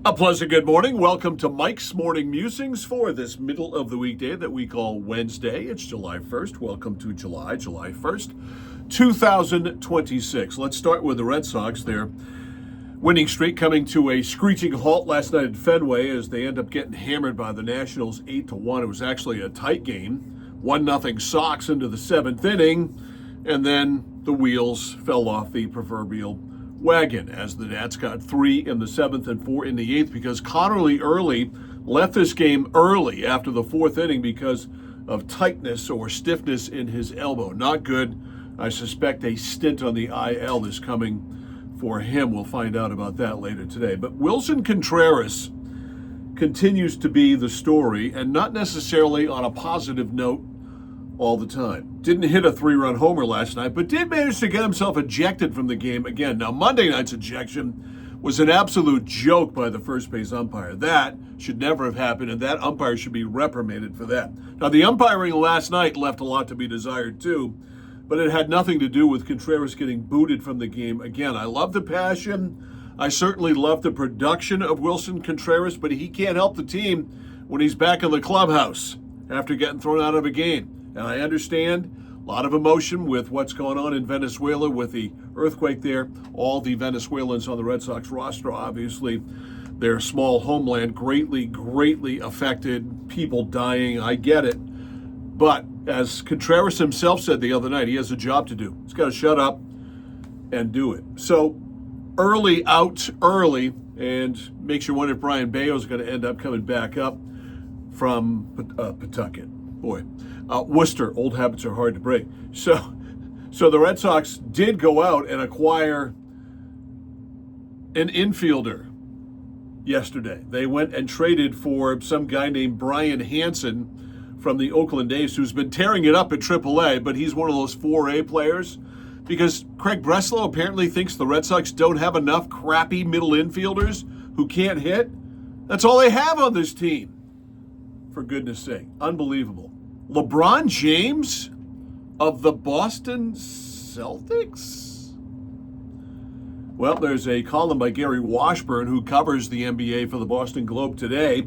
A pleasant good morning. Welcome to Mike's Morning Musings for this middle of the weekday that we call Wednesday. It's July 1st. Welcome to July 1st, 2026. Let's start with the Red Sox. Their winning streak coming to a screeching halt last night at Fenway as they end up getting hammered by the Nationals 8-1. It was actually a tight game. 1-0 Sox into the seventh inning, and then the wheels fell off the proverbial wagon as the Nats got 3 in the seventh and 4 in the eighth because Connerly early left this game early after the fourth inning because of tightness or stiffness in his elbow. Not good. I suspect a stint on the IL is coming for him. We'll find out about that later today. But Wilson Contreras continues to be the story, and not necessarily on a positive note all the time. Didn't hit a 3-run homer last night, but did manage to get himself ejected from the game again. Now, Monday night's ejection was an absolute joke by the first base umpire. That should never have happened, and that umpire should be reprimanded for that. Now, the umpiring last night left a lot to be desired too, but it had nothing to do with Contreras getting booted from the game again. I love the passion. I certainly love the production of Wilson Contreras, but he can't help the team when he's back in the clubhouse after getting thrown out of a game. And I understand a lot of emotion with what's going on in Venezuela with the earthquake there. All the Venezuelans on the Red Sox roster, obviously, their small homeland greatly affected, people dying. I get it. But as Contreras himself said the other night, he has a job to do. He's got to shut up and do it. So out early, and makes you wonder if Brian Bayo is going to end up coming back up from Pawtucket. Boy. Worcester, old habits are hard to break. So the Red Sox did go out and acquire an infielder yesterday. They went and traded for some guy named Brian Hansen from the Oakland A's, who's been tearing it up at AAA, but he's one of those 4A players because Craig Breslow apparently thinks the Red Sox don't have enough crappy middle infielders who can't hit. That's all they have on this team. For goodness sake, unbelievable. Lebron James of the Boston Celtics? Well, there's a column by Gary Washburn, who covers the NBA for the Boston Globe today,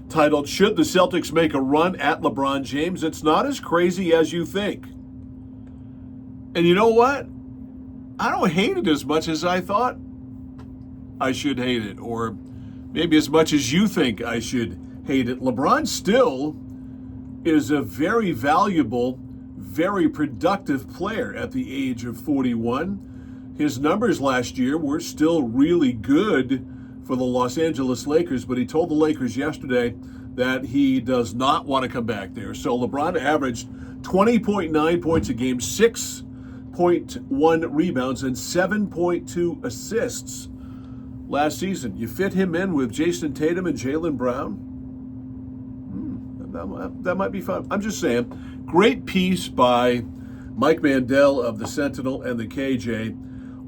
titled, "Should the Celtics Make a Run at LeBron James? It's not as crazy as you think." And you know what? I don't hate it as much as I thought I should hate it, or maybe as much as you think I should hate it. LeBron still is a very valuable, very productive player at the age of 41. His numbers last year were still really good for the Los Angeles Lakers, but he told the Lakers yesterday that he does not want to come back there. So LeBron averaged 20.9 points a game, 6.1 rebounds, and 7.2 assists last season. You fit him in with Jason Tatum and Jaylen Brown? That might be fun. I'm just saying. Great piece by Mike Mandel of the Sentinel and the KJ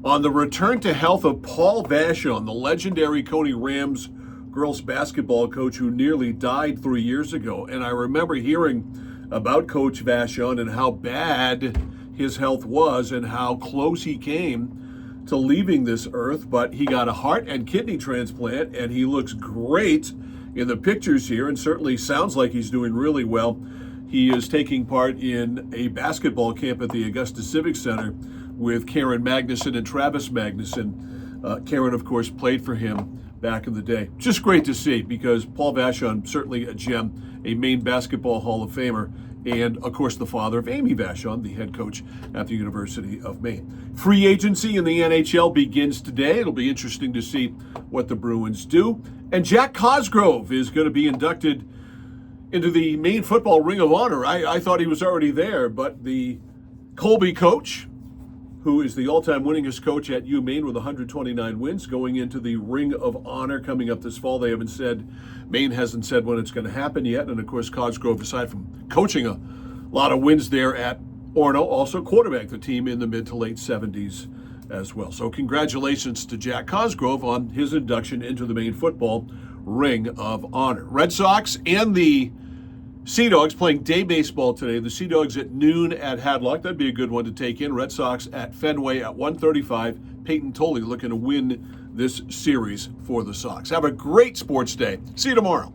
on the return to health of Paul Vachon, the legendary Coney Rams girls basketball coach who nearly died 3 years ago. And I remember hearing about Coach Vachon and how bad his health was and how close he came to leaving this earth. But he got a heart and kidney transplant, and he looks great in the pictures here, and certainly sounds like he's doing really well. He is taking part in a basketball camp at the Augusta Civic Center with Karen Magnuson and Travis Magnuson. Karen, of course, played for him back in the day. Just great to see, because Paul Vachon, certainly a gem, a Maine Basketball Hall of Famer, and, of course, the father of Amy Vachon, the head coach at the University of Maine. Free agency in the NHL begins today. It'll be interesting to see what the Bruins do. And Jack Cosgrove is going to be inducted into the Maine Football Ring of Honor. I thought he was already there, but the Colby coach, who is the all-time winningest coach at UMaine with 129 wins, going into the Ring of Honor coming up this fall. They haven't said, Maine hasn't said when it's going to happen yet. And of course, Cosgrove, aside from coaching a lot of wins there at Orono, also quarterbacked the team in the mid to late 70s as well. So congratulations to Jack Cosgrove on his induction into the Maine Football Ring of Honor. Red Sox and the Sea Dogs playing day baseball today. The Sea Dogs at noon at Hadlock. That'd be a good one to take in. Red Sox at Fenway at 1:35. Peyton Tolley looking to win this series for the Sox. Have a great sports day. See you tomorrow.